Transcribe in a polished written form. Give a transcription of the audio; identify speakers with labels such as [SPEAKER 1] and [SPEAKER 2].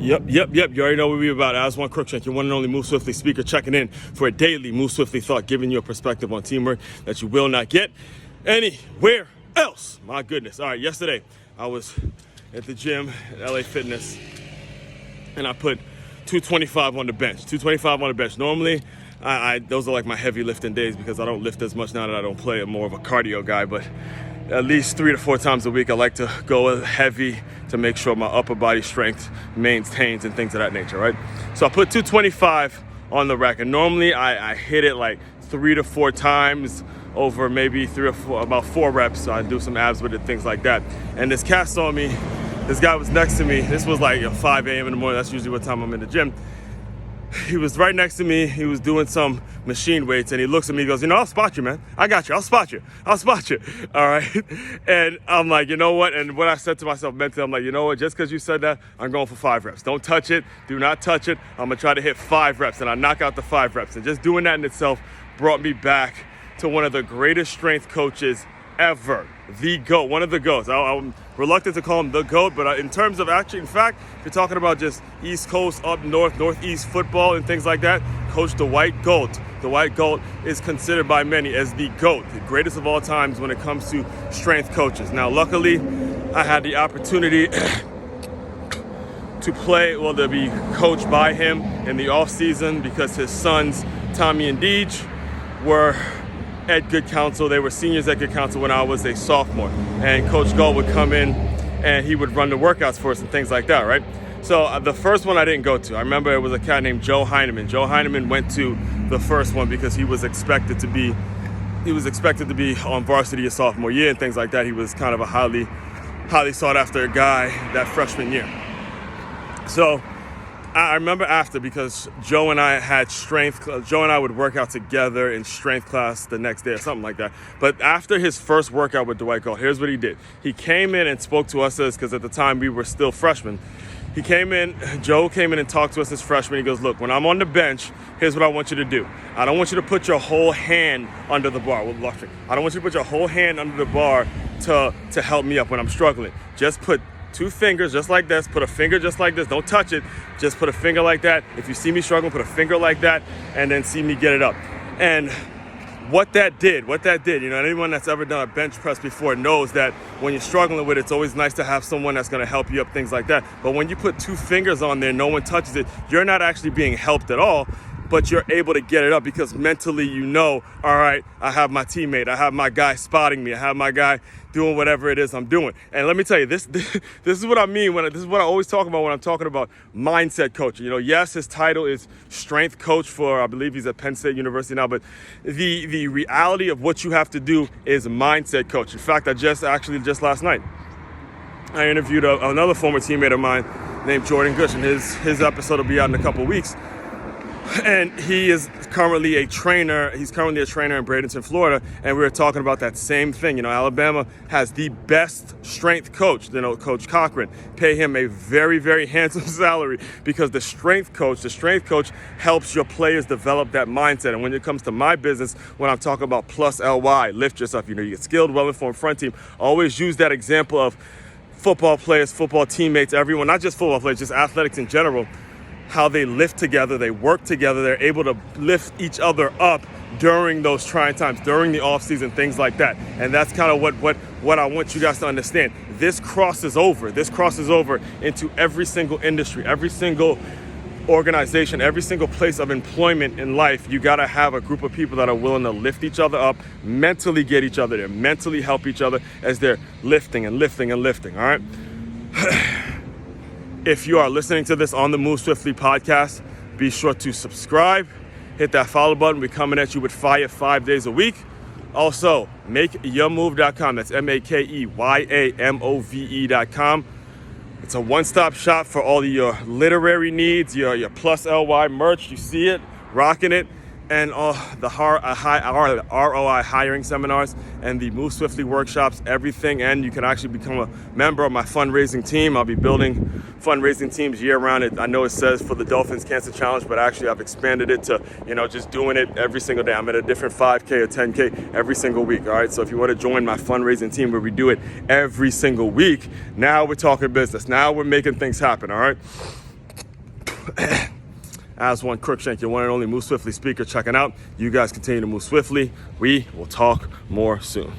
[SPEAKER 1] Yep. You already know what we're about. Aswand Cruickshank, your one and only Move Swiftly speaker, checking in for a daily Move Swiftly thought, giving you a perspective on teamwork that you will not get anywhere else. My goodness. All right, yesterday I was at the gym at LA Fitness, and I put 225 on the bench. 225 on the bench. Normally, those are like my heavy lifting days because I don't lift as much now that I don't play. I'm more of a cardio guy, but at least 3 to 4 times a week, I like to go heavy to make sure my upper body strength maintains and things of that nature, right? So I put 225 on the rack, and normally I hit it like 3 to 4 times over maybe 3 or 4, about 4 reps. So I do some abs with it, things like that. And this cat saw me. This guy was next to me. This was like 5 a.m. in the morning. That's usually what time I'm in the gym. He was right next to me. He was doing some machine weights, and he looks at me. He goes, I'll spot you, man. I got you. I'll spot you. All right. And I'm like, you know what? And what I said to myself mentally, I'm like, you know what? Just because you said that, I'm going for 5 reps. Don't touch it. Do not touch it. I'm going to try to hit 5 reps, and I knock out the 5 reps. And just doing that in itself brought me back to one of the greatest strength coaches ever. The GOAT, one of the GOATs. I'm reluctant to call him the GOAT, but in terms of in fact, if you're talking about just East Coast, up north, Northeast football and things like that, Coach Dwight Gold. Dwight Gold is considered by many as the GOAT, the greatest of all times when it comes to strength coaches. Now, luckily, I had the opportunity to be coached by him in the off season because his sons, Tommy and Deej, were at Good Counsel. They were seniors at Good Counsel when I was a sophomore, and Coach Gold would come in and he would run the workouts for us and things like that, right? So the first one I didn't go to. I remember it was a cat named Joe Heineman. Joe Heineman went to the first one because he was expected to be on varsity his sophomore year and things like that. He was kind of a highly sought after guy that freshman year. So I remember after, because Joe and I would work out together in strength class the next day or something like that. But after his first workout with Dwight Gold, here's what he did. He came in and spoke to us because at the time we were still freshmen. Joe came in and talked to us as freshmen. He goes, look, when I'm on the bench, here's what I want you to do. I don't want you to put your whole hand under the bar. I don't want you to put your whole hand under the bar to help me up when I'm struggling. Just put 2 fingers just like this, put a finger just like this, don't touch it, just put a finger like that. If you see me struggling, put a finger like that, and then see me get it up. And what that did, anyone that's ever done a bench press before knows that when you're struggling with it, it's always nice to have someone that's gonna help you up, things like that. But when you put 2 fingers on there, no one touches it, you're not actually being helped at all, but you're able to get it up because mentally you know, all right, I have my teammate, I have my guy spotting me, I have my guy doing whatever it is I'm doing. And let me tell you, this is what I mean this is what I always talk about when I'm talking about mindset coaching. Yes, his title is strength coach for, I believe he's at Penn State University now, but the reality of what you have to do is mindset coach. In fact, just last night, I interviewed another former teammate of mine named Jordan Gush, and his episode will be out in a couple of weeks. And he is currently a trainer. He's currently a trainer in Bradenton, Florida. And we were talking about that same thing. Alabama has the best strength coach, Coach Cochran. Pay him a very, very handsome salary because the strength coach helps your players develop that mindset. And when it comes to my business, when I'm talking about plus LY, lift yourself, you get skilled, well-informed front team, always use that example of football players, football teammates, everyone, not just football players, just athletics in general, how they lift together, they work together, they're able to lift each other up during those trying times, during the off season, things like that. And that's kind of what I want you guys to understand. This crosses over into every single industry, every single organization, every single place of employment in life. You gotta have a group of people that are willing to lift each other up, mentally get each other there, mentally help each other as they're lifting, all right? If you are listening to this on the Move Swiftly podcast, be sure to subscribe, hit that follow button. We're coming at you with fire 5 days a week. Also, makeyourmove.com. That's MakeYamove.com. It's a one-stop shop for all of your literary needs, your plus LY merch. You see it, rocking it. And the ROI hiring seminars and the Move Swiftly workshops, everything. And you can actually become a member of my fundraising team. I'll be building fundraising teams year round. I know it says for the Dolphins Cancer Challenge, but actually I've expanded it to, just doing it every single day. I'm at a different 5K or 10K every single week, all right? So if you want to join my fundraising team where we do it every single week, now we're talking business. Now we're making things happen, all right? Aswand Cruickshank, your one and only Move Swiftly speaker, checking out. You guys continue to move swiftly. We will talk more soon.